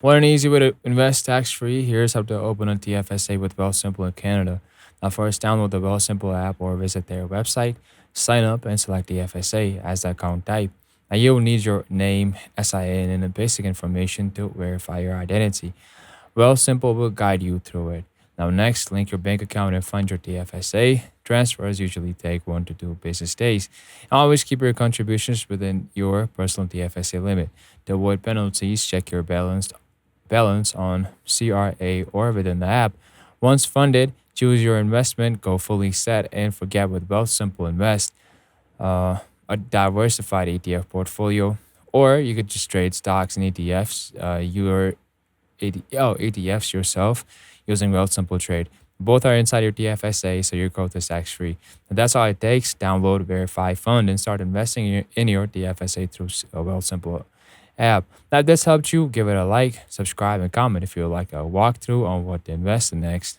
What an easy way to invest tax-free. Here's how to open a TFSA with Wealthsimple in Canada. Now, first, download the Wealthsimple app or visit their website. Sign up and select TFSA as the account type. Now, you'll need your name, SIN, and the basic information to verify your identity. Wealthsimple will guide you through it. Now, next, link your bank account and fund your TFSA. Transfers usually take 1 to 2 business days. Always keep your contributions within your personal TFSA limit. To avoid penalties, check your balance on CRA or within the app. Once funded, choose your investment, go fully set, and forget with Wealthsimple Invest, a diversified ETF portfolio, or you could just trade stocks and ETFs, ETFs yourself using Wealthsimple Trade. Both are inside your TFSA, so your growth is tax free. And that's all it takes. Download, verify, fund, and start investing in your TFSA through Wealthsimple app. Now, if this helped you, give it a like, subscribe, and comment if you would like a walkthrough on what to invest in next.